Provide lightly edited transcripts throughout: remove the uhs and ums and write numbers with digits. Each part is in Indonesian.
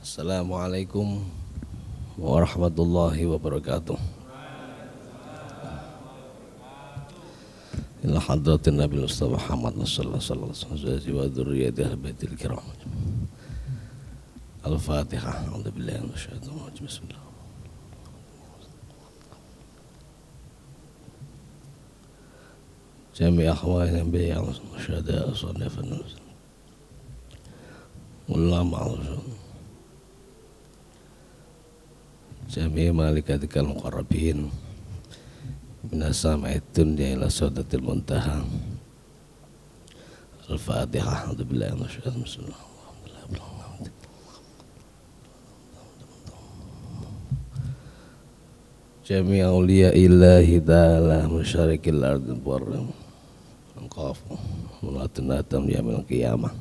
Assalamualaikum warahmatullahi wabarakatuh. Ila hadratin Nabi Mustafa Muhammad sallallahu alaihi wasallam wa dzurriyyatihi al-baitil kiram. Al-Fatihah. A'udzubillahi minasyaitonir rajim. Bismillah. Jami' akhwani bi'a syada sanafan. Ulama Jami' malikatikal muqarrabin minasama'i dunya ila saudatil muntaha. Al-Fatihah. A'udzubillahi minasyaitonir rajim. Bismillah. Jami' awliya illahi ta'ala musyarikil ardi barram anqafu mulatinatam yamil qiyamah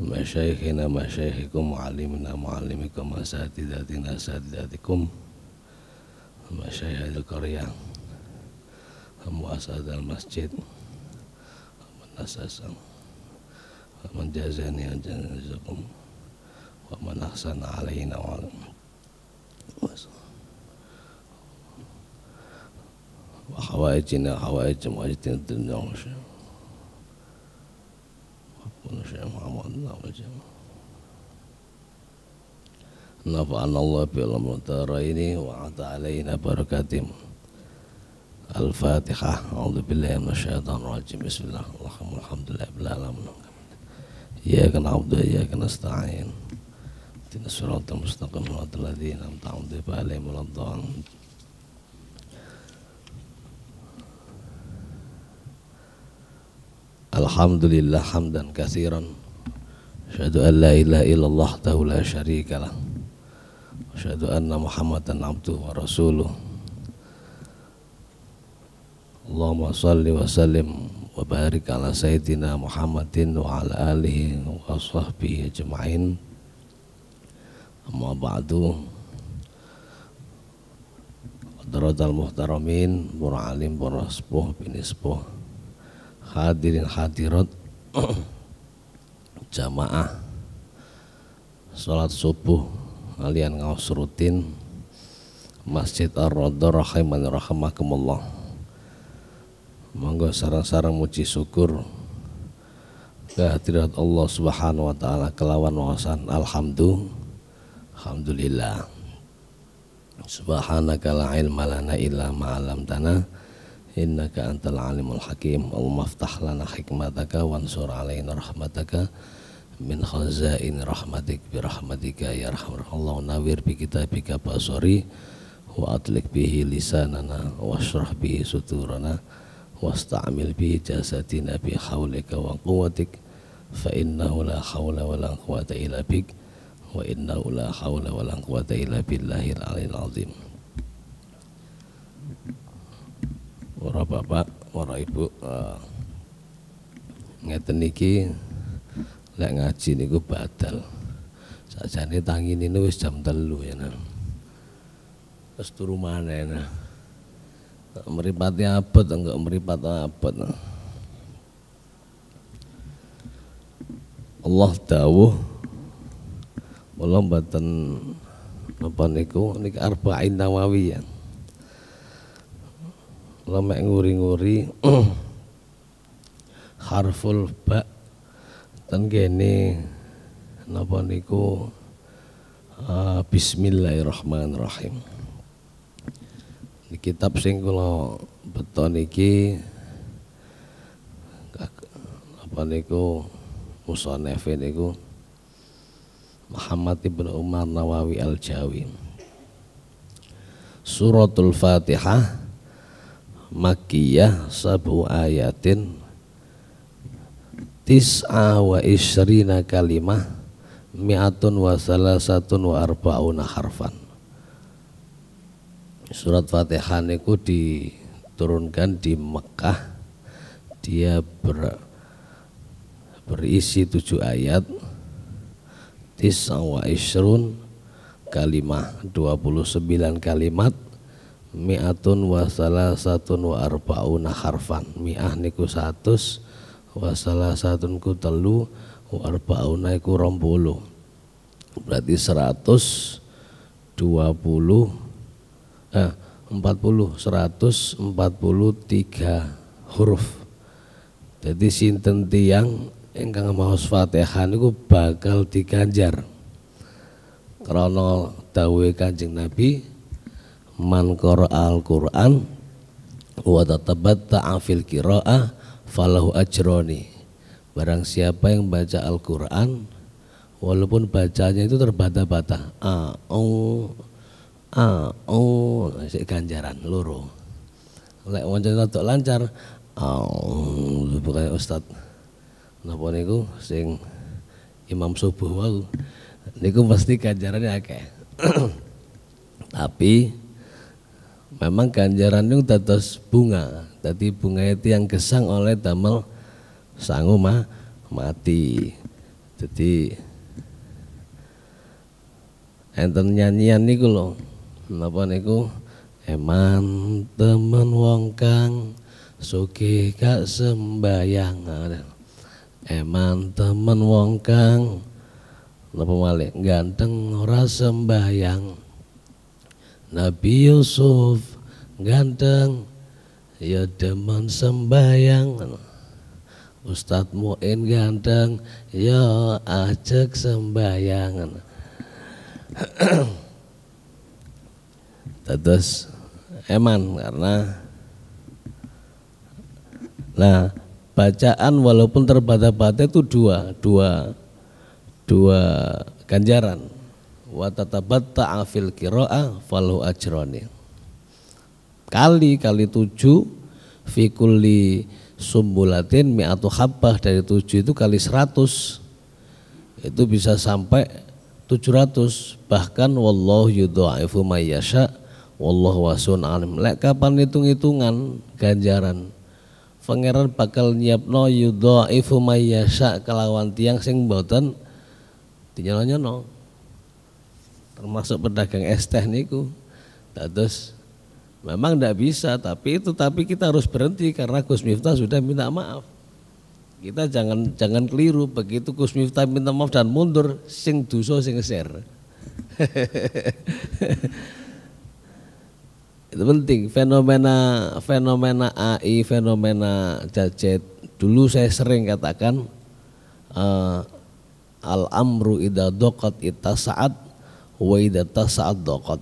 masyaikhina masyaikhikum mu'allimina mu'allimikum asatidatina asatidatikum masyaihil qaryah muasadal masjid manasasam manjazani ajazakum wa man ahsana alaina wa وحوائجنا حوائج مواجهة الدنيا والشيء وكل شيء محمد الله والجميع نفعنا الله بالعلوم الدارين وعطى علينا بركاتهم. الفاتحة. أعوذ بالله من الشيطان الرجيم. بسم الله الحمد لله رب العالمين. إياك نعبد وإياك نستعين اهدنا الصراط المستقيم صراط الذين أنعمت عليهم غير المغضوب عليهم. Alhamdulillah hamdan katsiran asyhadu an la ilaha illallah wahdahu la syarikalah wa asyhadu anna muhammadan abduhu wa rasuluh. Allahumma shalli wa sallim wa barik ala sayyidina Muhammadin wa ala alihi wa sahbihi ajma'in. Amma ba'du. Hadratal muhtaramin, para alim, para sepuh, bini sepuh, hadirin hadirat jamaah salat subuh kalian ngaos rutin Masjid Ar-Raudhah rahimani rahimakumullah. Monggo sareng-sareng muji syukur kehadirat Allah Subhanahu wa taala kelawan wawasan alhamdulillah. Subhanaka la ilma lana illa ma 'allamtana innaka antal alimul hakim. Allahumma aftah lana hikmataka wansur alaina rahmataka min khazain rahmatik bi rahmatika ya arhamar. Allahumma nawwir bi kitabika basari wa atlik bihi lisanana washrah bihi suturana wasta'mil bihi jasadina bi haulika wa quwwatik fa innahu la haula wa la quwwata illa bik wa innahu la haula wa la quwwata illa billahil aliyil azim. Para bapak, para ibu, ngeten niki lek ngaji niku badal. Sajane tangi ini wis jam 3 ya nah. Terus turu maneh nah. Mripate abot enggak mripat abot. Nah. Allah dawuh kula mboten napa niku arba'in nawawiyah. Lemek nguri-nguri harful ba ten kene napa niku bismillahirrahmanirrahim. Di kitab sing kula beto niki apa niku musannaf niku Muhammad ibn Umar Nawawi Al-Jawi. Suratul Fatihah Makkiyah sabu ayatin tis'a wa isyrina kalimah mi'atun wa salasatun wa arba'una harfan. Surat Fatihah niku diturunkan di Mekah. Dia berisi 7 ayat. Tis'a wa isyrun kalimah 29 kalimat mi'atun wa salasatun wa arba'una harfan. Mi'ah niku 100 wa salasatun ku 3 wa arba'una iku 20. berarti 143 huruf. Jadi sinten tiyang ingkang maos Fatihah niku bakal diganjar krana dawuhe Kanjeng Nabi, man qara'al Qur'an wa tatabatta'a fil qira'ah falahu ajroni. Barang siapa yang baca Al-Qur'an walaupun bacanya itu terbata-bata, sik ganjaran loro. Lek wancane rada lancar, bukan Ustaz napa niku sing imam subuh wau niku mesti ganjarannya akeh. Tapi memang ganjaran itu dados bunga. Dadi bunga itu yang gesang oleh damel sangu mati. Jadi enten nyanyian niku lho. Napa niku? Eman temen wong kang sugih gak sembayang. Eman temen wong kang napa malih ganteng ora sembayang. Nabi Yusuf ganteng ya demen sembayang. Ustadz Muin ganteng ya ajek sembayang. Terus eman karena bacaan walaupun terbata-bata itu dua ganjaran. Wa tatabatta'a fil qira'ah falahu ajroni. Kali 7 fi kulli sumbulatin mi'atu habbah, dari 7 itu kali 100 itu bisa sampai 700. Bahkan wallahu yudha'ifu may yasha wallahu wasi'un alim. Lek kapan hitung-hitungan ganjaran pangeran bakal nyiapno yudha'ifu may yasha kelawan tiang sing mboten dinyono-nyono, termasuk pedagang es teh niku. Terus memang tidak bisa, tapi kita harus berhenti karena Gus Miftah sudah minta maaf. Kita jangan keliru, begitu Gus Miftah minta maaf dan mundur, sing dosa sing share. Itu penting. Fenomena AI, fenomena gadget. Dulu saya sering katakan al amru idza daqat ittasa'at wa idza tasa'at daqat.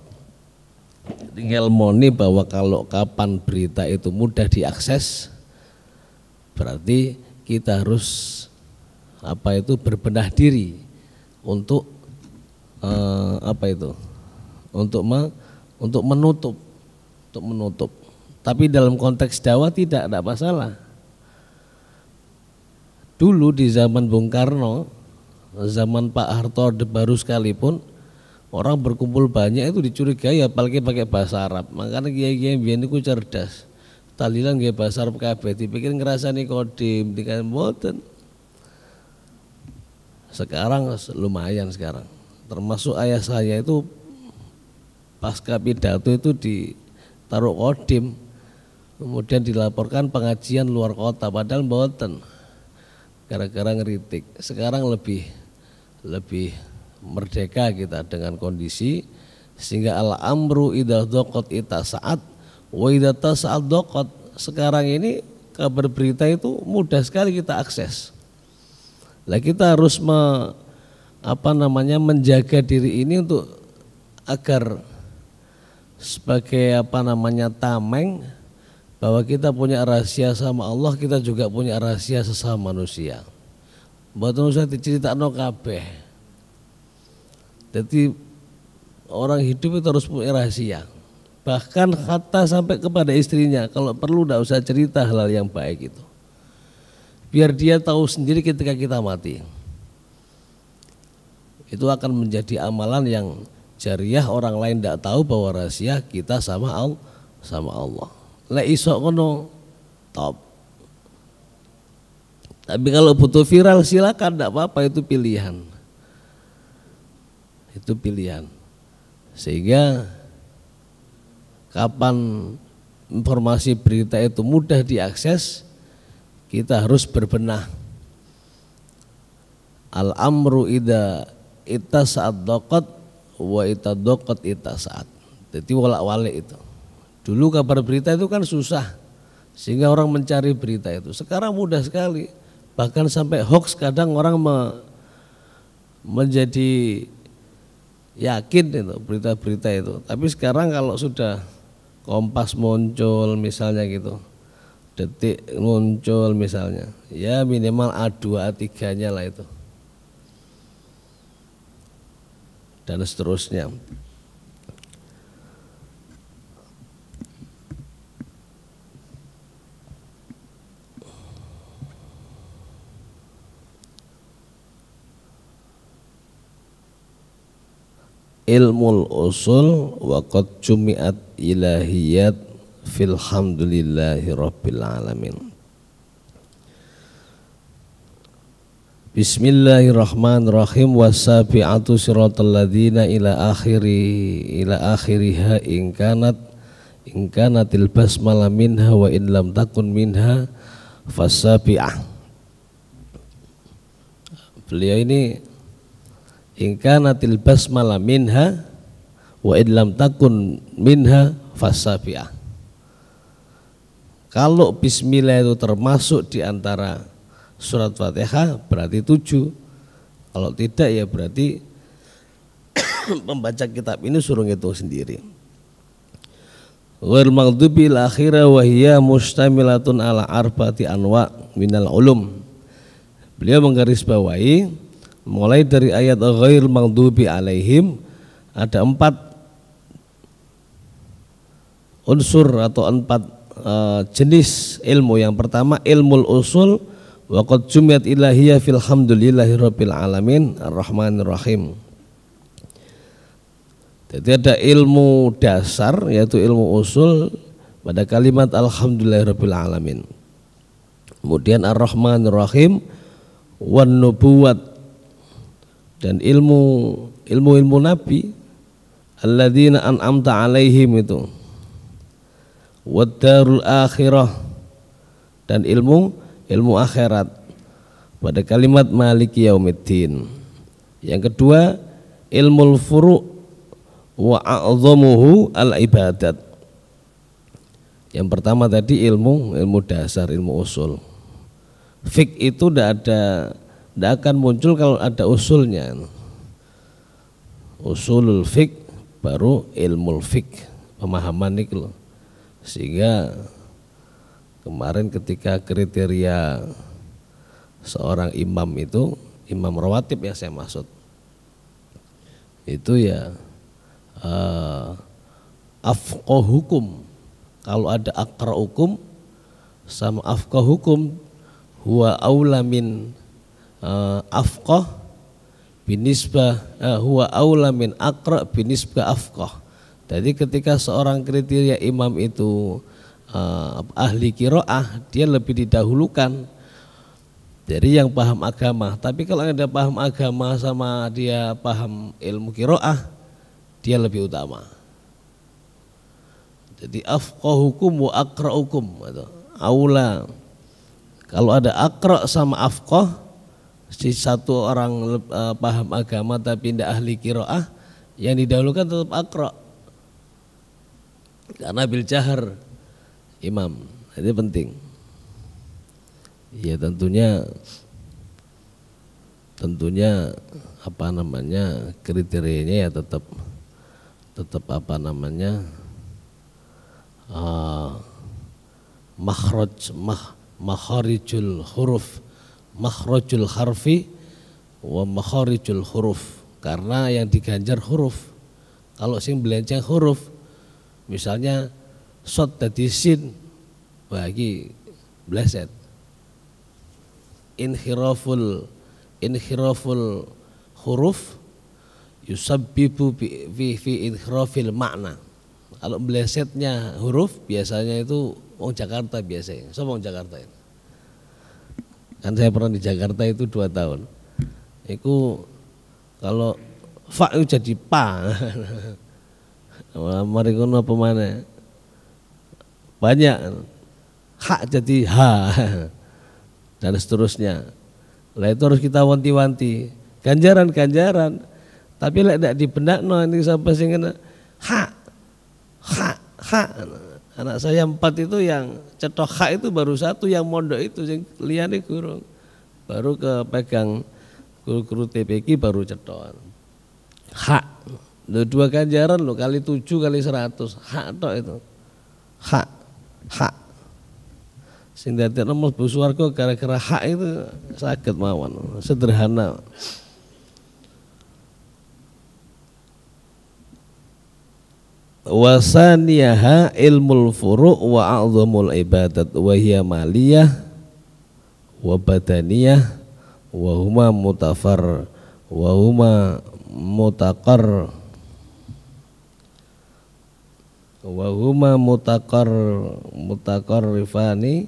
Jadi ngelmoni bahwa kalau kapan berita itu mudah diakses, berarti kita harus berbenah diri untuk untuk menutup. Tapi dalam konteks dakwah tidak ada masalah. Dulu di zaman Bung Karno, zaman Pak Harto Orde Baru sekalipun, orang berkumpul banyak itu dicurigai apalagi pakai bahasa Arab. Makanya kiai-kiai biyen niku cerdas. Tahlilan nggih bahasa Arab kabeh, dipikir ngrasani kodim, dikasih mboten. Sekarang lumayan sekarang. Termasuk ayah saya itu pasca pidato itu ditaruh kodim. Kemudian dilaporkan pengajian luar kota, padahal mboten. Gara-gara ngeritik. Sekarang lebih merdeka kita dengan kondisi sehingga al-amru idza daqat ittasa'at wa idza tasa'at daqat. Sekarang ini kabar berita itu mudah sekali kita akses. Lah kita harus menjaga diri ini untuk agar sebagai tameng bahwa kita punya rahasia sama Allah, kita juga punya rahasia sesama manusia. Mboten usah diceritakno kabeh. Jadi orang hidup itu harus punya rahasia. Bahkan kata sampai kepada istrinya, kalau perlu tidak usah cerita hal yang baik itu. Biar dia tahu sendiri ketika kita mati. Itu akan menjadi amalan yang jariah, orang lain tidak tahu bahwa rahasia kita sama Allah. Lek iso kono top. Tapi kalau butuh viral silakan, tidak apa-apa, itu pilihan. Itu pilihan. Sehingga kapan informasi berita itu mudah diakses, kita harus berbenah. Al amru idza ita saat dokot wa ita dokot ita saat. Jadi walak-walik itu. Dulu kabar berita itu kan susah, sehingga orang mencari berita itu. Sekarang mudah sekali, bahkan sampai hoax kadang orang menjadi yakin itu berita-berita itu. Tapi sekarang kalau sudah Kompas muncul misalnya gitu, Detik muncul misalnya, ya minimal A2 A3-nya lah itu, dan seterusnya. Ilmul usul wa qad jumi'at ilahiyat fil hamdulillahi rabbil alamin. Bismillahirrahmanirrahim. Wasabi'atu siratal ladzina ila akhiriha in kanatil basmalah minha wa in lam takun minha fasabi'ah. Beliau ini in kanatil basmalah minha wa in lam takun minha fasabi'ah. Kalau bismillah itu termasuk di antara surat Fatihah berarti 7. Kalau tidak ya berarti membaca kitab ini suruh ngitung sendiri. Ghairil maghdubi ila akhirah wa hiya mustamilatun ala arba'ati anwa minal ulum. Beliau menggarisbawahi mulai dari ayat ghairil maghdubi alaihim ada 4 unsur atau 4 jenis ilmu. Yang pertama ilmul usul wa qad jumiyat ilahiyya fil hamdulillahi rabbil alamin arrahmanir rahim. Jadi ada ilmu dasar yaitu ilmu usul pada kalimat alhamdulillahi rabbil alamin. Kemudian arrahmanir rahim wan nubuwat, dan ilmu nabi alladzina an'amta alaihim itu, waddarul akhirah, dan ilmu akhirat pada kalimat maliki yaumiddin. Yang kedua ilmul furu' wa a'zamuhu al ibadat. Yang pertama tadi ilmu dasar, ilmu usul. Fik itu tidak akan muncul kalau ada usulnya. Usulul fik baru ilmul fik, pemahaman itu loh. Sehingga kemarin ketika kriteria seorang imam itu, imam rawatib yang saya maksud, itu ya afqah hukum. Kalau ada aqra hukum sama afqah hukum, huwa aula min afqah binisbah huwa aula min aqra binisbah afqah. Jadi ketika seorang kriteria imam itu ahli qiraah, dia lebih didahulukan dari yang paham agama. Tapi kalau ada paham agama sama dia paham ilmu qiraah, dia lebih utama. Jadi afqahukum wa aqra'ukum atau aula. Kalau ada aqra sama afqah, si satu orang paham agama tapi tidak ahli qiraah, yang didahulukan tetap aqra. Karena bil jahar imam, itu penting. Ya tentunya apa namanya kriterianya ya tetap apa namanya makharijul huruf, makhrajul harfi wa makharijul huruf, karena yang diganjar huruf. Kalau sing belenceng huruf, misalnya shot dadi sin, bagi bleset. Inhiraful huruf yusabbibu fi inhirafil makna. Kalau melesetnya huruf biasanya itu wong Jakarta biasanya. So wong Jakarta itu. Kan saya pernah di Jakarta itu 2 tahun. Itu kalau fa itu jadi pa. Mari kono apa mana? Banyak. Hak jadi ha. Dan seterusnya. Lah itu harus kita wanti-wanti. Ganjaran Tapi lek ndak dibendakno ini sampai sing ha. Anak saya 4 itu yang cetok ha itu baru 1 yang mondok itu, sing liyane gurung. Baru kepegang guru-guru TPQ baru cetok. Ha. Loh, 2 ganjaran lo kali 7 kali 100. Ha tok itu. Ha. Sing dadekno mlebu swarga gara-gara hak itu saged mawon, sederhana. Wasaniyaha ilmul furu' wa a'zamul ibadat wa hiya maliyah wa badaniyah wa huma mutaqarrifani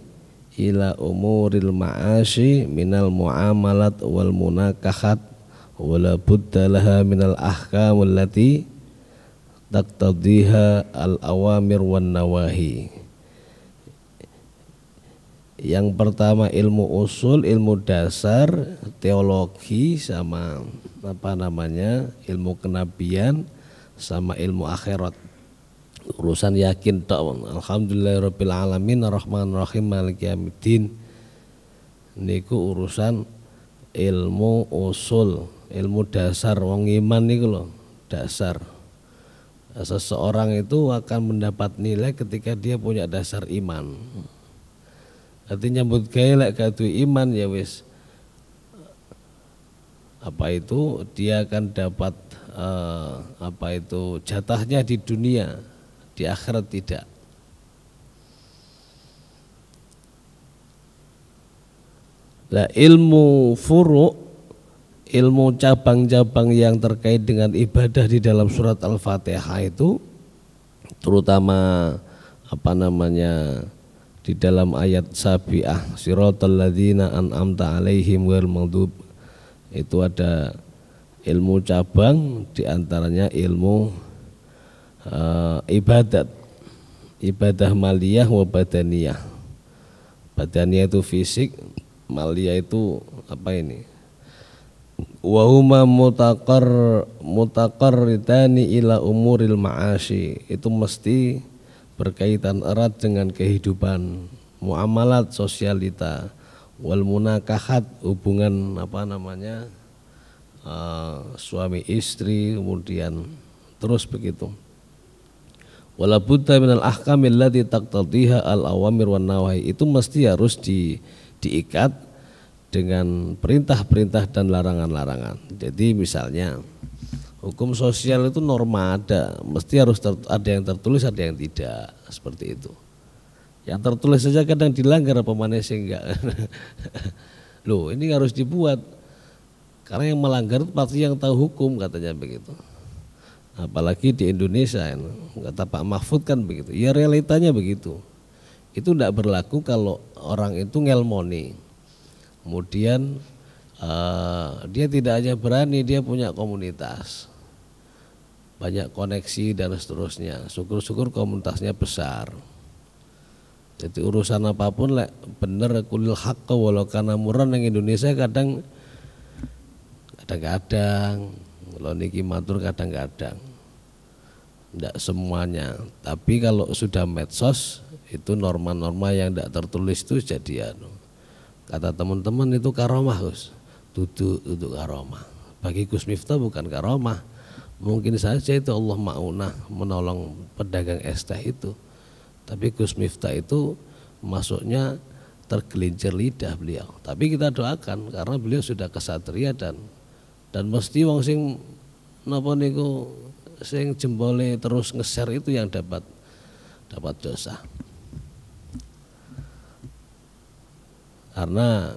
ila umuril ma'ashi minal muamalat wal munakahat wala budda laha minal ahkam allati taqtadiha al awamir wan nawahi. Yang pertama ilmu usul, ilmu dasar, teologi sama ilmu kenabian sama ilmu akhirat. Urusan yakin tok. Alhamdulillahirabbil alamin arrahmanir rahim maliki yaumiddin. Niku urusan ilmu usul, ilmu dasar wong iman niku lho, dasar. Seseorang itu akan mendapat nilai ketika dia punya dasar iman. Artinya nyambut gawe lek gadu iman ya wis dia akan dapat jatahnya di dunia, di akhirat tidak. Nah, ilmu furu', ilmu cabang-cabang yang terkait dengan ibadah di dalam surat Al-Fatihah itu, terutama di dalam ayat sabi'ah, siratal ladzina an'amta alaihim ghairil maghdub, itu ada ilmu cabang, diantaranya ilmu ibadah maliyah wa badaniyah. Badaniyah itu fisik, maliyah itu wa huma mutaqarritani ila umuril ma'ashi, itu mesti berkaitan erat dengan kehidupan muamalat sosialita, wal munakahat, hubungan suami istri, kemudian terus begitu. Wala budda minal ahkamil lati taqtadiha al awamir wan nawahi, itu mesti harus diikat dengan perintah-perintah dan larangan-larangan. Jadi misalnya hukum sosial itu norma ada, mesti harus ada yang tertulis, ada yang tidak, seperti itu. Yang tertulis saja kadang dilanggar, apa mana sih enggak. Loh, ini harus dibuat karena yang melanggar itu pasti yang tahu hukum, katanya begitu. Apalagi di Indonesia, kata Pak Mahfud kan begitu. Ya realitanya begitu. Itu tidak berlaku kalau orang itu ngelmoni. Kemudian dia tidak hanya berani, dia punya komunitas, banyak koneksi dan seterusnya. Syukur-syukur komunitasnya besar. Jadi urusan apapun lek bener kulil haqqa walau kana murran, yang Indonesia kadang-kadang kalau niki matur kadang-kadang tidak semuanya, tapi kalau sudah medsos itu norma-norma yang tidak tertulis itu jadi kata teman-teman itu karomah, Gus. Duduk karomah. Bagi Gus Miftah bukan karomah. Mungkin saja itu Allah ma'unah menolong pedagang es teh itu. Tapi Gus Miftah itu masuknya tergelincir lidah beliau. Tapi kita doakan karena beliau sudah kesatria dan mesti wong sing napa niku sing jembole terus nge-share itu yang dapat dosa. Karena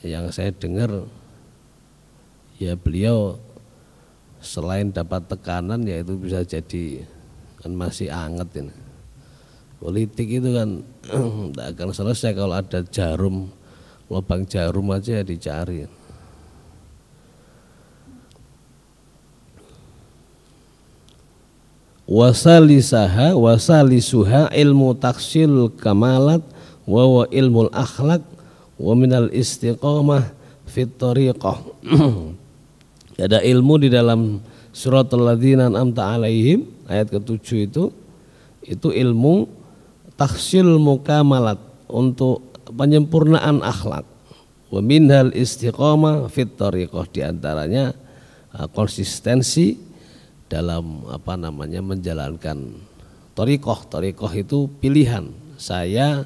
yang saya dengar ya beliau selain dapat tekanan ya itu bisa jadi kan masih anget ini. Politik itu kan tidak akan selesai kalau ada jarum, lubang jarum aja dicari. Wasalisuha ilmu taksil kamalat wa ilmul akhlak wa minal istiqamah fit thariqah. Ada ilmu di dalam siratal ladzina an'amta 'alaihim, ayat ke-7 itu ilmu tahsil mukamalat, untuk penyempurnaan akhlak. Wa minhal istiqamah fit thariqah, di antaranya konsistensi dalam menjalankan thariqah. Thariqah itu pilihan. Saya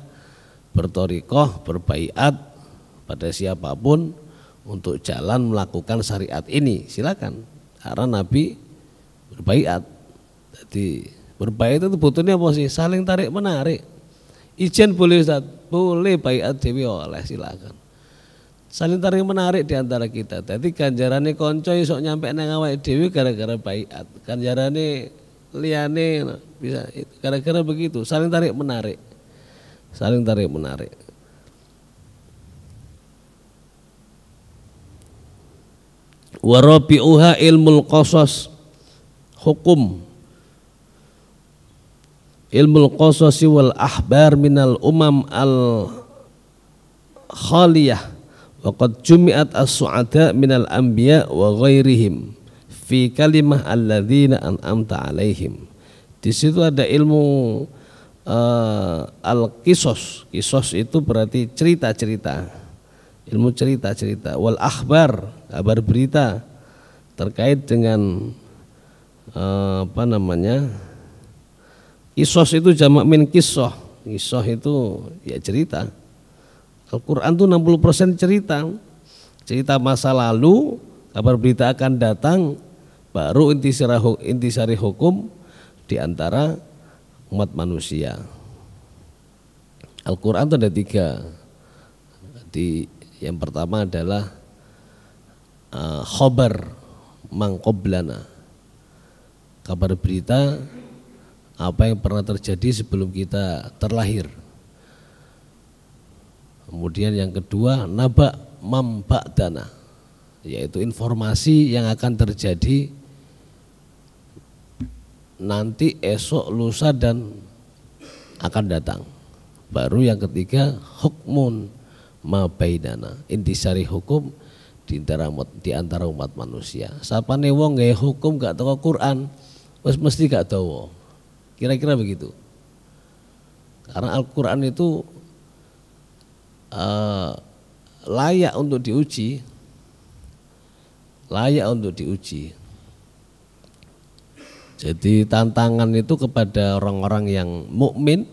berthariqah, berbaiat pada siapapun untuk jalan melakukan syariat ini, silakan. Karena Nabi berbaiat. Jadi berbaiat itu butuhnya apa sih? Saling tarik menarik. Ijen boleh Ustaz, boleh baiat dewi oleh, silakan. Saling tarik menarik di antara kita. Jadi ganjarane konco iso nyampe nang awake dhewe gara-gara baiat. Ganjarane liyane bisa gara-gara begitu, saling tarik menarik. Saling tarik menarik. Wa rabi'uha ilmul qasas, hukum. Ilmul qasas wal ahbar minal umam al khaliyah. Waqad jumi'at as-su'ada minal anbiya wa ghairihim fi kalimah alladzina an'amta 'alaihim. Di situ ada ilmu al-qisas. Qisas itu berarti cerita-cerita. Ilmu cerita-cerita. Wal akhbar, kabar berita terkait dengan qisas itu jamak min qissah. Qissah itu ya cerita. Al-Quran itu 60% cerita. Cerita masa lalu, kabar berita akan datang, baru intisari hukum di antara umat manusia. Al-Quran itu ada 3. Yang pertama adalah khobar man qablana, kabar berita apa yang pernah terjadi sebelum kita terlahir. Kemudian yang kedua naba man ba'dana, yaitu informasi yang akan terjadi nanti, esok, lusa dan akan datang. Baru yang ketiga hukmun ma bainana, intisari hukum di antara umat manusia. Sapane wong gawe hukum gak teko Quran, wis mesti gak dawa. Kira-kira begitu. Karena Al-Quran itu layak untuk diuji, Jadi tantangan itu kepada orang-orang yang mukmin.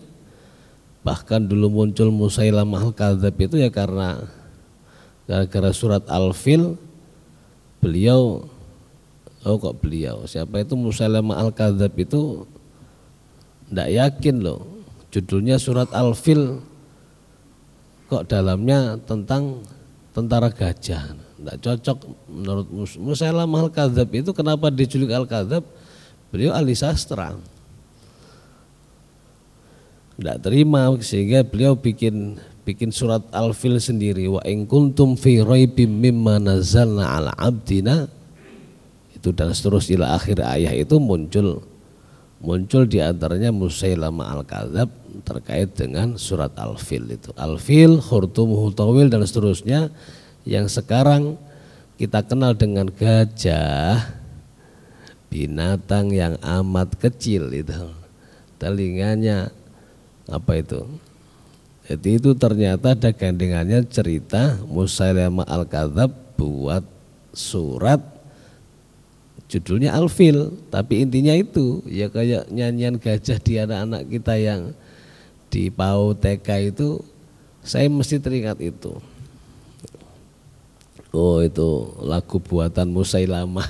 Bahkan dulu muncul Musailamah al-Kadzab itu ya karena gara-gara surat Al-Fil. Siapa itu Musailamah al-Kadzab itu ndak yakin loh, judulnya surat Al-Fil kok dalamnya tentang tentara gajah. Ndak cocok menurut Musailamah al-Kadzab itu. Kenapa diculik al-Kadzab? Beliau ahli sastra, tidak terima, sehingga beliau bikin surat Al-Fil sendiri. Wa in kuntum fi raibim mimma nazzalna ala abdina, itu dan seterusnya ila akhir ayat itu muncul di antaranya Musailamah al-Kadzab terkait dengan surat Al-Fil itu. Al-Fil, khurtumuhu tawil dan seterusnya, yang sekarang kita kenal dengan gajah, binatang yang amat kecil itu, telinganya apa itu. Jadi itu ternyata ada gandengannya cerita Musailamah al-Kadzab buat surat judulnya Al-Fil, tapi intinya itu ya kayak nyanyian gajah di anak-anak kita yang di PAUD TK itu, saya mesti teringat itu. Oh, itu lagu buatan Musailamah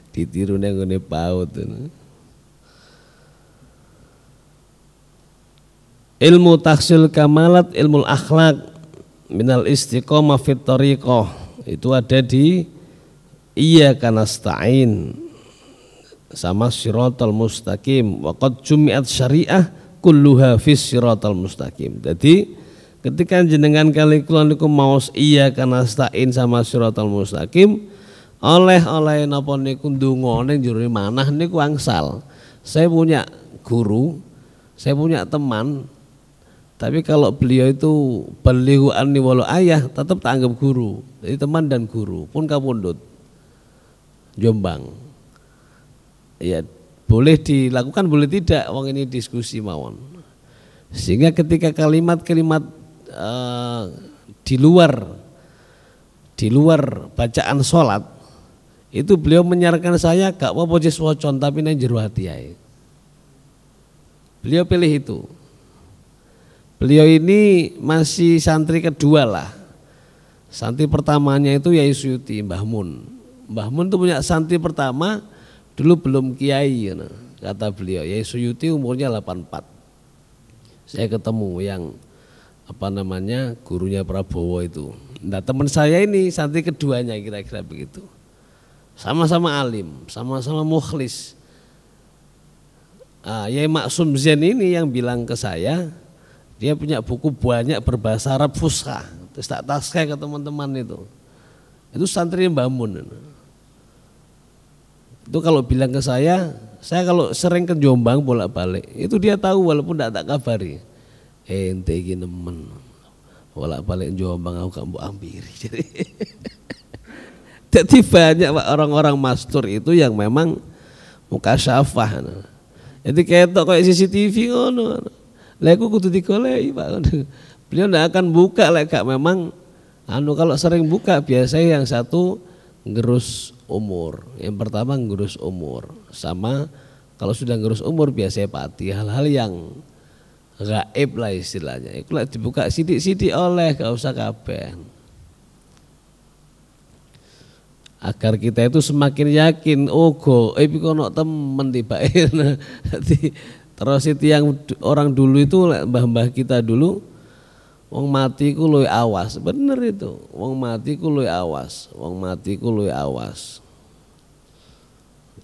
ditiru nang ngene PAUD. Ilmu tahsil kamalat, ilmu akhlak minal istiqomah fit thariqah, itu ada di iyyaka nasta'in sama siratal mustaqim. Wa qad jumi'at syariah kulluha fis siratal mustaqim. Jadi ketika jenengan kali kula niku maos iyyaka nasta'in sama siratal mustaqim, oleh napa niku ndonga ning jero manah niku angsal. Saya punya guru, saya punya teman, tapi kalau beliau itu balighu anni walau ayah, tetap tak anggap guru. Jadi teman dan guru pun kapundhut. Jombang. Ya boleh dilakukan, boleh tidak, wong ini diskusi mawon. Sehingga ketika kalimat-kalimat di luar bacaan sholat itu beliau menyarankan saya gak apa-apa wis wocon tapi nang jero hati ae. Beliau pilih itu. Beliau ini masih santri kedua lah. Santri pertamanya itu Yai Suyuti, Mbah Mun. Mbah Mun itu punya santri pertama dulu belum kiai, kata beliau. Yai Suyuti umurnya 84. Saya ketemu yang gurunya Prabowo itu. Nah teman saya ini santri keduanya kira-kira begitu. Sama-sama alim, sama-sama mukhlis. Yai Maksum Zain ini yang bilang ke saya, dia punya buku banyak berbahasa Arab Fusha. Terus tak taskai ke teman-teman itu. Itu santri Mbah Mun. Itu kalau bilang ke saya kalau sering ke Jombang bolak-balik, itu dia tahu walaupun tidak tak kabari. Ente iki nemen. Bolak-balik Jombang aku gak mbok ambiri. Jadi banyak orang-orang mastur itu yang memang mukasyafah. Jadi ketok kayak CCTV ngono. Lah aku kudu digoleki, Pak. Beliau ndak akan buka lek gak memang kalau sering buka biasanya yang satu ngerus umur. Yang pertama ngerus umur. Sama kalau sudah ngerus umur biasanya pati, hal-hal yang gaib lah istilahnya. Iku lek dibuka sidik-sidik oleh gak usah kabeh. Agar kita itu semakin yakin, iku ono temen tibake. Terus itu yang orang dulu itu mbah-mbah kita dulu, wong mati ku luwih awas, bener itu. Wong mati ku luwih awas, wong mati ku luwih awas.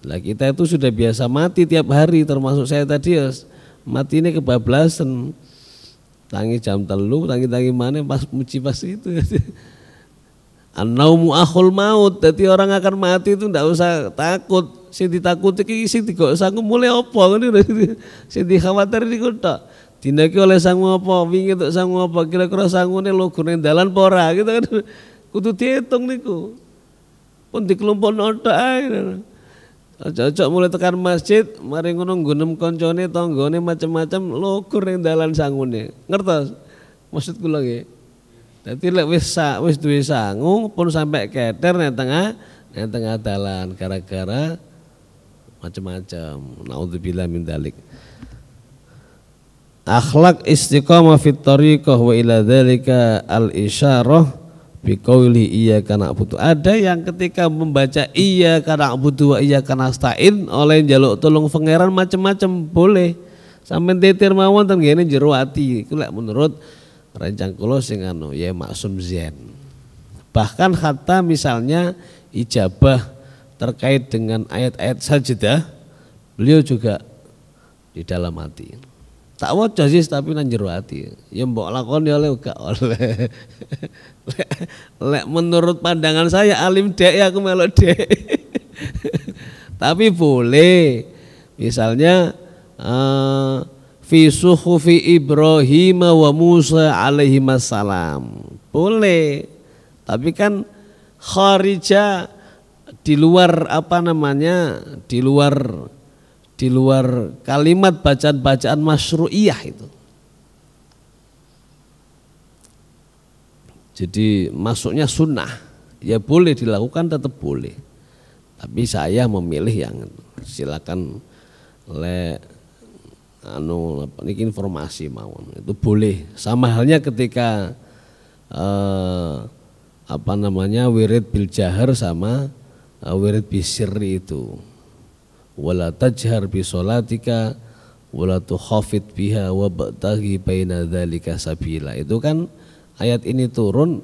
Lah kita itu sudah biasa mati tiap hari, termasuk saya tadi ya, mati ini kebablasan. Tangi jam 3, tangi mana pas muji pas itu. An-naumu akhul maut, jadi orang akan mati itu ndak usah takut. Sing ditakuti iki sing digok sangu mulai apa ngono. Sing dikhawatir niku tok. Dina iki oleh sangu apa, wingi tok sangu apa, kira-kira sangune logone dalan apa ora gitu kan. Kudu diitung niku. Pun dikelompokno tok ae. Aja-aja mulai tekan masjid, mari ngono nggunem koncone tanggane macam-macam logur ning dalan sangune. Ngertos? Maksud kula nggih. Dadi lek wis duwe sangu pun sampai keter nang tengah dalan gara-gara macam-macam. Naudzubillah min dzalik. Akhlak istiqamah fit thariqah wa ila dzalika al-isyarah bi qauli iyyaka na'budu. Ada yang ketika membaca iyyaka na'budu wa iyyaka nasta'in oleh njaluk tolong pangeran macam-macam boleh. Sampeyan tetir mawon ten ngene jero ati. Iku lek menurut rencang kula sing Yai Maksum Zain. Bahkan kata misalnya ijabah terkait dengan ayat-ayat sajdah, beliau juga di dalam hati. Tak waca sih tapi nang jero hati. Ya mbok lakoni oleh gak oleh. Lek menurut pandangan saya alim dek ya aku melok dek. Tapi boleh. Misalnya fi suhufi Ibrahim wa Musa alaihimassalam. Boleh. Tapi kan kharija di luar di luar kalimat bacaan-bacaan masyru'iyah itu. Jadi masuknya sunnah, ya boleh dilakukan, tetap boleh. Tapi saya memilih yang silakan niki informasi mawon itu boleh. Sama halnya ketika wirid bil jahar sama wirid bisirri itu. Wala tajhar bi sholatika wala tukhafit biha wabtaghi baina dzalika sabila. Itu kan ayat ini turun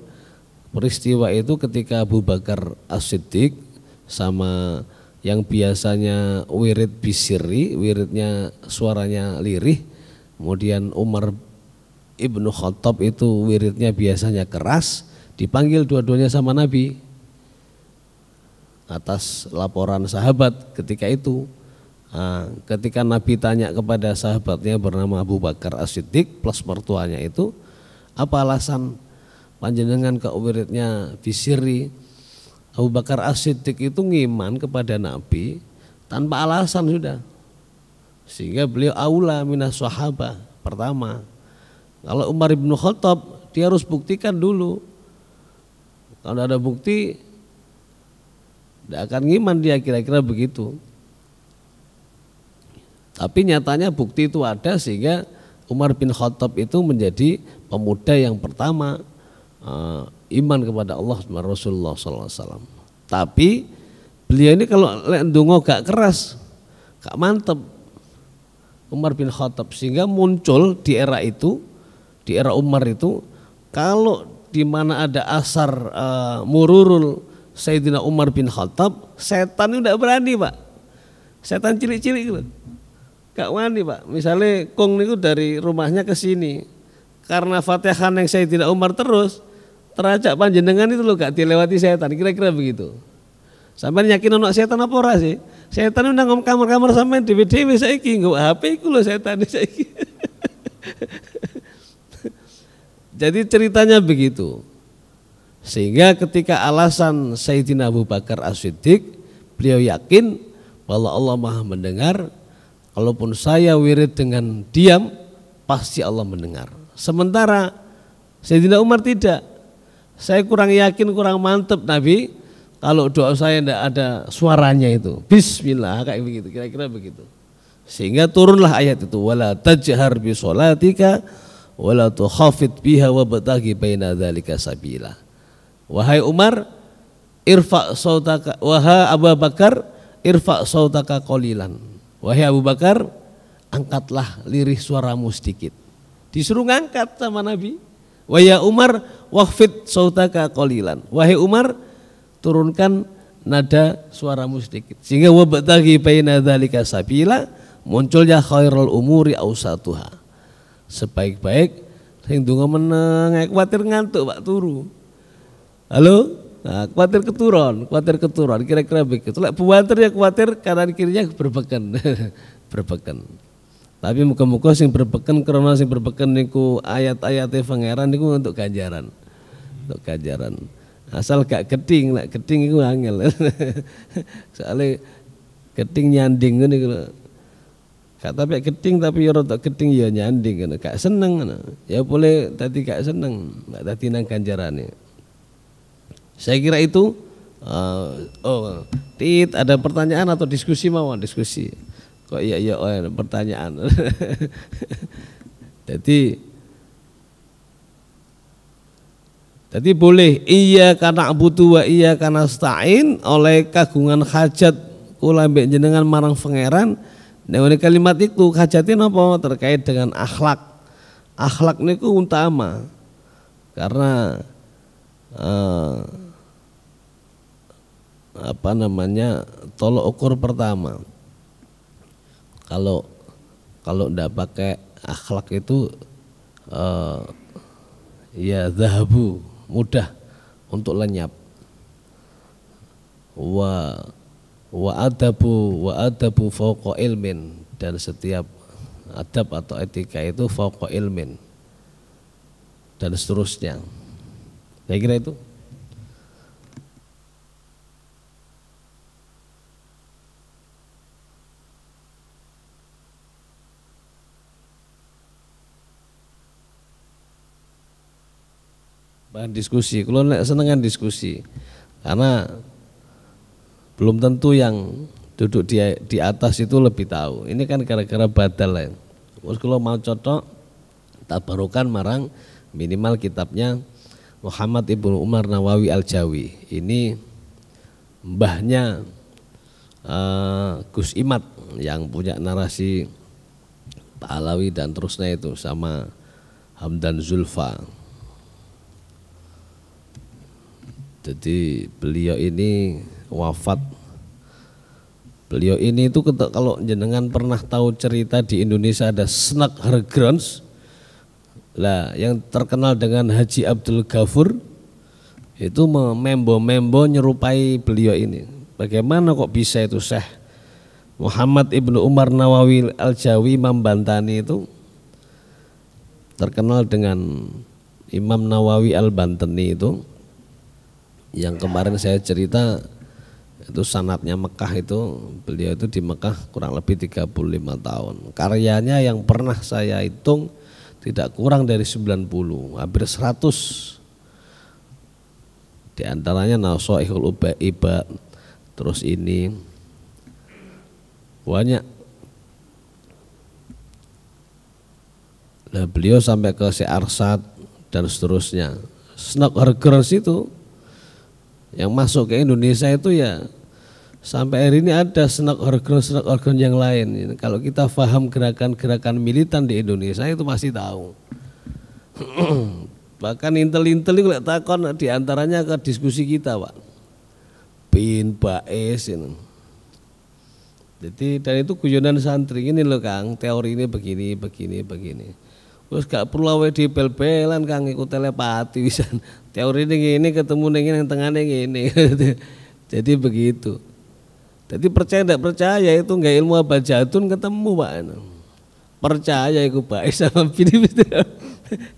peristiwa itu ketika Abu Bakar As-Siddiq sama yang biasanya wirid bisirri, wiridnya suaranya lirih, kemudian Umar Ibnu Khattab itu wiridnya biasanya keras, dipanggil dua-duanya sama Nabi atas laporan sahabat ketika itu. Ketika Nabi tanya kepada sahabatnya bernama Abu Bakar As-Siddiq plus mertuanya itu, apa alasan panjenengan ke wiridnya bisirri? Abu Bakar As-Siddiq itu ngiman kepada Nabi tanpa alasan sudah. Sehingga beliau aula minas sahabah pertama. Kalau Umar bin Khattab dia harus buktikan dulu. Kalau ada bukti tidak akan ngiman dia, kira-kira begitu. Tapi nyatanya bukti itu ada sehingga Umar bin Khattab itu menjadi pemuda yang pertama iman kepada Allah dan Rasulullah SAW. Tapi beliau ini kalau ndonga gak keras, gak mantep, Umar bin Khattab, sehingga muncul di era itu, di era Umar itu, kalau di mana ada asar mururul Sayyidina Umar bin Khattab, setan itu tidak berani pak, setan cilik-cilik gitu, gak wani pak. Misalnya kong niku dari rumahnya ke sini, karena Fatihah yang Sayyidina Umar terus terajak panjenengan itu loh gak dilewati setan, kira-kira begitu. Sampai yakin ono setan apa ora sih? Setan udah ngom kamar-kamar sampai dewe-dewe saiki nggo HP iku lho setan saiki. Jadi ceritanya begitu. Sehingga ketika alasan Sayyidina Abu Bakar As-Siddiq, beliau yakin bahwa Allah Maha mendengar, kalaupun saya wirid dengan diam pasti Allah mendengar. Sementara Sayyidina Umar tidak. Saya kurang yakin, kurang mantep Nabi kalau doa saya tidak ada suaranya itu. Bismillah kayak begitu, kira-kira begitu. Sehingga turunlah ayat itu, wala tajhar bi sholatika wala tukhafid biha wabtaghi baina dzalika sabila. Wahai Umar, irfa sautaka, wahai Abu Bakar, irfa sautaka qalilan. Wahai Abu Bakar, angkatlah lirih suaramu sedikit. Disuruh ngangkat sama Nabi. Wahai Umar, waqfid sautaka qalilan. Wahai Umar, turunkan nada suaramu sedikit. Sehingga wabtaghi baina dzalika sabila, munculnya khairul umuri ausatuha. Sebaik-baik sing donga meneng, kuwatir ngantuk Pak turu. Halo? Nah, kuwatir keturun, kira-kira begitu. Lek buanter ya kuwatir kanan kirinya berbeken. Berbeken. Tapi muka-muka sing berbeken karena sing berbeken niku ayat-ayate pangeran niku untuk ganjaran. Untuk ganjaran. Asal gak geding, lek geding iku angel. Soale geding nyanding ngene iku. Gak tapi geding tapi ya rada geding ya nyanding ngono. Gak seneng ngono. Ya boleh dadi gak seneng, gak dadi nang ganjarane. Saya kira itu Tit, ada pertanyaan atau diskusi mawon, diskusi. Kok iya pertanyaan. Jadi boleh iya karena abudu wa iya karena stain oleh kagungan hajat kula mbek jenengan marang pangeran. Nek kalimat itu hajatnya apa? Terkait dengan akhlak. Akhlak niku utama. Karena tolok ukur pertama. Kalau ndak pakai akhlak itu ya zahabu, mudah untuk lenyap. Wa adabu fauqa ilmin, dan setiap adab atau etika itu fauqa ilmin dan seterusnya. Saya kira itu. Bahan diskusi, kalau senengan diskusi, karena belum tentu yang duduk di atas itu lebih tahu. Ini kan gara-gara badal ya. Terus kalau mau cocok, tabarukan marang minimal kitabnya Muhammad Ibnu Umar Nawawi Al-Jawi. Ini mbahnya Gus Imad yang punya narasi Ta'alawi dan terusnya itu, sama Hamdan Zulfa. Jadi beliau ini wafat. Beliau ini itu kalau jenengan pernah tahu cerita di Indonesia ada Snack Hargrons. Lah yang terkenal dengan Haji Abdul Ghafur itu membo nyerupai beliau ini. Bagaimana kok bisa itu Syekh Muhammad Ibnu Umar Nawawi Al-Jawi Imam Bantani itu terkenal dengan Imam Nawawi Al-Bantani itu. Yang kemarin saya cerita itu sanatnya Mekah itu, beliau itu di Mekah kurang lebih 35 tahun. Karyanya yang pernah saya hitung tidak kurang dari 90, hampir 100. Di antaranya Nasoihul Iba, terus ini banyak. Nah, beliau sampai ke Sy'arsad dan seterusnya. Snapdragons itu yang masuk ke Indonesia itu ya sampai hari ini ada snapdragon yang lain. Kalau kita paham gerakan-gerakan militan di Indonesia itu pasti tahu. Bahkan intel-intel itu takon diantaranya ke diskusi kita, Pak. Bin Bais ini. Jadi dan itu guyonan santri ini loh Kang, teori ini begini. Terus gak perlu awe dipel-pelan Kang, ikut telepati wisan. Teori ini ketemu dengan yang tengahnya ini. Jadi begitu. Jadi percaya tidak percaya itu nggak ilmu abjadun ketemu Pak. Percaya itu baik sama pilih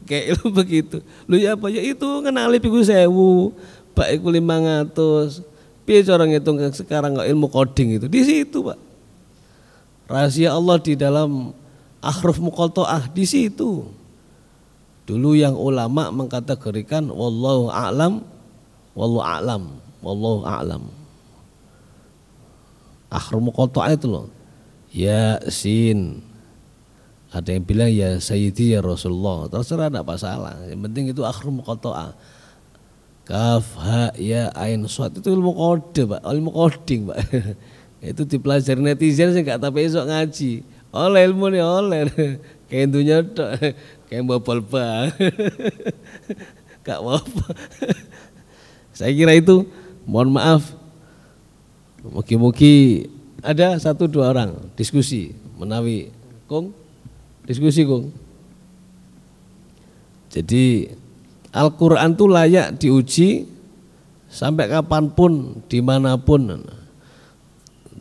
kayak ilmu begitu. Lu ya apa ya itu kenali piku 1000, baik 500. Piye cara ngitung sekarang nggak ilmu coding itu di situ Pak. Rahasia Allah di dalam ahruf muqatta'ah di situ. Dulu yang ulama mengkategorikan wallahu a'lam, wallahu a'lam. Ahruf muqatta'ah itu loh. Yasin. Ada yang bilang ya Sayyidi ya Rasulullah. Terserah enggak masalah. Yang penting itu ahruf muqatta'ah. Kaf, ha, ya, ain, shad itu ilmu kode Pak, ilmu coding Pak. Itu dipelajari netizen sih enggak tapi esok ngaji. Oleh ilmu nih oleh, kayak dunia kayak bopol bah, gak apa. Saya kira itu, mohon maaf, mugi-mugi ada 1-2 orang diskusi menawi, Kung, diskusi Kung. Jadi Al-Quran itu layak diuji sampai kapanpun, dimanapun.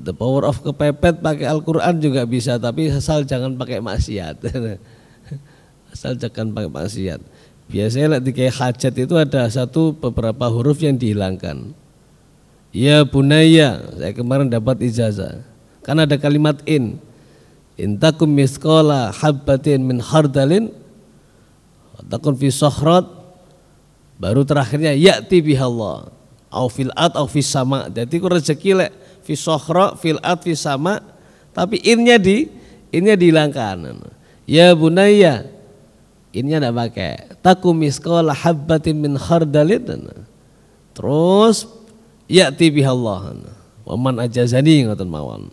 The power of kepepet pakai Al-Quran juga bisa, tapi asal jangan pakai maksiat. Asal jangan pakai maksiat. Biasanya di kayak hajat itu ada beberapa huruf yang dihilangkan. Ya bunaya, saya kemarin dapat ijazah. Kan ada kalimat in. Intakum misqala habbatin min khardalin takun fi sohrot. Baru terakhirnya ya'ti bihallah. Au fil ard au fis sama. Jadi ku rezeki lek fi sohra fil ard fi sama, tapi innya dihilangkan. Ya bunaya, innya enggak pakai. Takum misqala habbatin min khardalin. Terus ya'ti bihallah. Wa man ajazani ngoten mawon.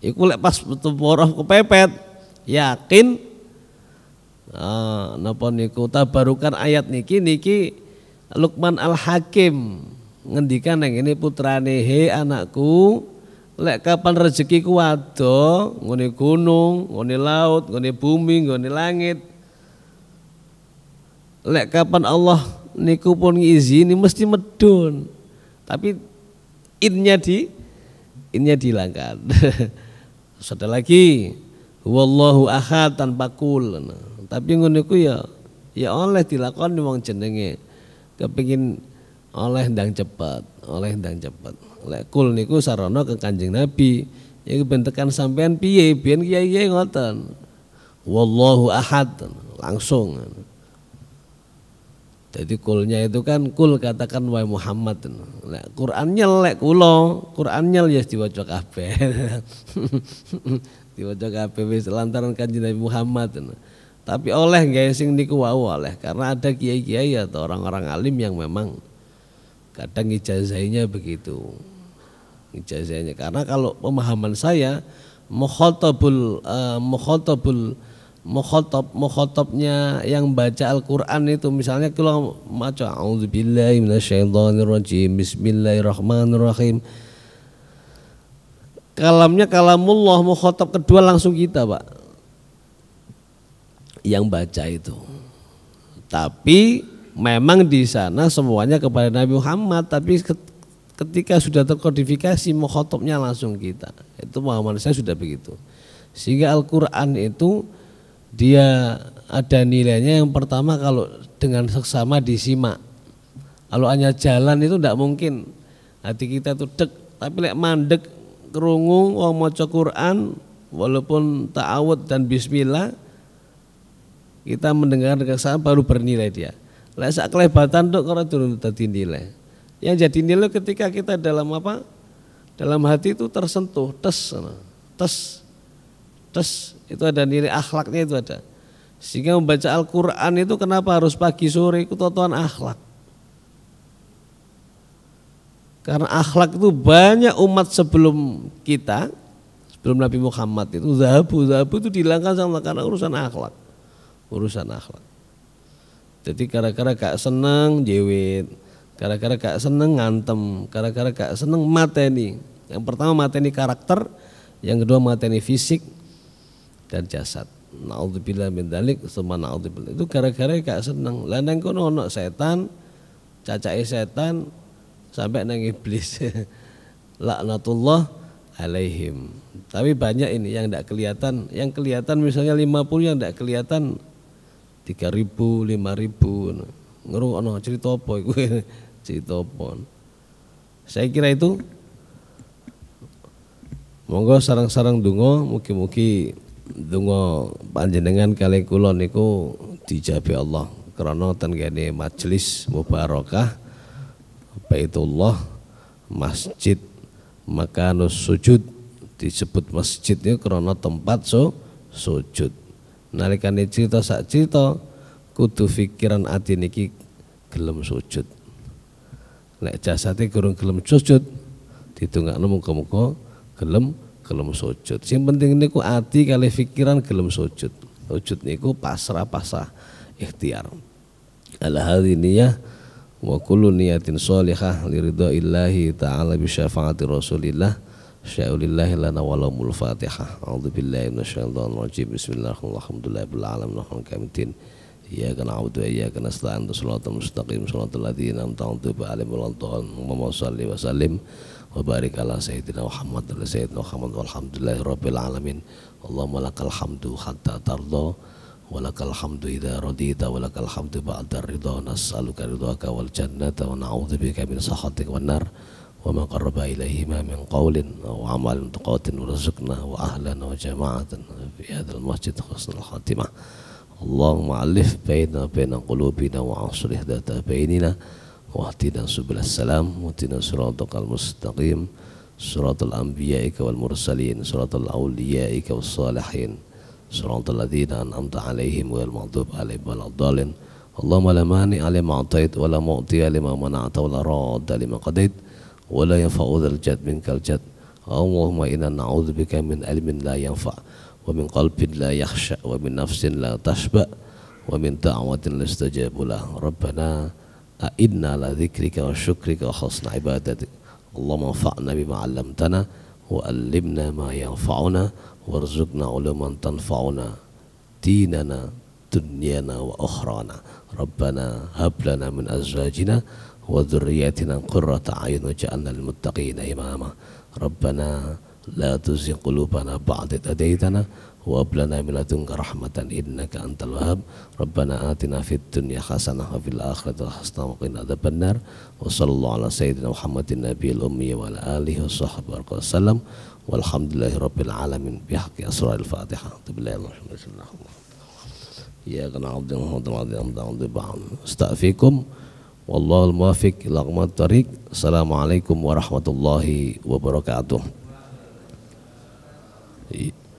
Iku lek pas betul huruf kepepet, yakin napa niku tabarukan ayat niki Luqman Al-Hakim ngendikan yang ini putrane, he anakku, lek kapan rezekiku ado, ngene gunung, ngene laut, ngene bumi, ngene langit. Lek kapan Allah niku pun ngizini mesti medun. Tapi innya dihilangkan. Ada lagi wallahu ahad tanpa kul. Tapi ngono iku ya oleh dilakoni wong jenenge kepengin oleh ndang cepet. Lek kul niku sarana ke Kanjeng Nabi. Iku ben tekan sampean piye, biyen kiai-kiai ngoten. Wallahu ahad langsung. Jadi kulnya itu kan kul katakan wahai Muhammad. Lek Quran nyelek kula, Quran nyel ya diwaca kabeh. Diwaca kabeh wis lantaran Kanjeng Nabi Muhammad. Tapi oleh nggih sing niku wau oleh karena ada kiai-kiai atau orang-orang alim yang memang kadang ijazahnya begitu. Ijazahnya karena kalau pemahaman saya mukhatabnya yang baca Al-Qur'an itu misalnya kalau maca auzubillahi minasyaitonirrajim bismillahirrahmanirrahim. Kalamnya kalamullah, mukhatab kedua langsung kita, Pak. Yang baca itu. Tapi memang di sana semuanya kepada Nabi Muhammad, tapi ketika sudah terkodifikasi mukhatabnya langsung kita. Itu pemahaman saya sudah begitu. Sehingga Al-Qur'an itu dia ada nilainya yang pertama kalau dengan seksama disimak. Kalau hanya jalan itu tidak mungkin. Hati kita itu dek, tapi lek mandek kerungu wong maca Quran walaupun ta'awud dan bismillah kita mendengar kesan baru bernilai dia. Lek sak kelebatan tok ora durung dadi nilai. Yang jadi nilai ketika kita dalam apa? Dalam hati itu tersentuh, tes itu ada nilai akhlaknya itu ada. Sehingga membaca Al-Quran itu kenapa harus pagi sore itu tontonan akhlak. Karena akhlak itu banyak umat sebelum kita, sebelum Nabi Muhammad itu zahabu itu dihilangkan sama karena urusan akhlak. Jadi gara-gara gak seneng jewit, gara-gara gak seneng ngantem, gara-gara gak seneng mateni. Yang pertama mateni karakter, yang kedua mateni fisik dan jasad. Na'udzubillah min dzalik, tsumma na'udzubillah. Itu gara-gara gak seneng. Lah nang kono ono setan, cacake setan sampai nang iblis. Laknatullah alaihim. Tapi banyak ini yang tidak kelihatan, yang kelihatan misalnya 50 yang tidak kelihatan 3.000, 5.000. Ngrungokno cerita apa iku? Cerita apa? Saya kira itu monggo sarang-sarang donga mugi-mugi donga panjenengan kali kula niku dijabi Allah krana ten kene majelis mubarakah Baitullah masjid makanus sujud disebut masjid itu karena tempat sujud. Nalikane cerita sak cerita kudu pikiran ati niki gelem sujud. Nek jasate gurung gelem sujud ditungakno muga-muga gelem sujud. Sing penting niku ati kali pikiran gelem sujud. Sujud niku pasrah ikhtiar. Ala hadhihi niyah wa kullu niyatin shalihah liridaillahi ta'ala bi syafaati rasulillah sya'ulillahi lana walamul fatihah. A'udzubillahi minasyaitonir rajim. Bismillahirrahmanirrahim. Alhamdulillahirabbil iyyaka na'budu wa iyyaka nasta'in shiratal mustaqim shiratal ladzina an'amta 'alaihim Allahumma shalli wa sallim wa barik ala sayyidina Muhammad wa sayyidina Muhammad walhamdulillahirabbil alamin. Allahumma lakal hamdu hatta tarda walakal hamdu idza radita walakal hamdu ba'da ridha. Nas'aluka ridhaka wal jannata wa na'udzubika min sakhatika wan nar wa ma qarraba ilaihi ma min qawlin wa amalin taqatin warzuqna wa ahlan wa jama'atan fi hadzal masjid husnul khatimah. Allahumma alif baina qulubina wa aslih dhata bainina wa ahdina subulas salam wa ahdina siratal mustaqim siratal anbiya'ika wal mursalin siratal awliya'ika was salihin siratal ladzina an'amta 'alaihim ghairil maghdubi 'alaihim waladdallin. Allahumma la mani'a lima a'tait wa la mu'tiya lima mana'ta wa la radda lima qadait wa la yanfa'u dzal jadd minkal jadd. Allahumma inna na'udzubika min ilmin la yanfa' wa min qalbin la yakhsha wa min nafsin la tashba wa min da'watin la yustajabu lah. Rabbana a'inna ala dzikrika wa syukrika wa husni ibadatik. Allahumma anfa'na bima 'allamtana wa 'allimna ma yanfa'una warzuqna uluman tanfa'una dinana dunyana wa ukhrana. Rabbana hab lana min azwajina wa dhurriyyatina qurrata a'yun waj'alna lil muttaqina imama. Rabbana la tuzigh qulubana ba'da idh hadaytana wa hab lana min ladunka rahmatan innaka antal wahhab. Rabbana atina fid dunya hasanah wa fil akhirati hasanah wa qina adzabannar. Wa sallallahu ala sayyidina Muhammadin nabiyil ummi wa ala alihi wa sahbihi wasallam. Walhamdulillahi rabbil alamin bihaqqi asraril Fatihah. Ya kana abdul astaghfirukum wallahul muwaffiq ila aqwamit thoriq. Assalamualaikum warahmatullahi wabarakatuh.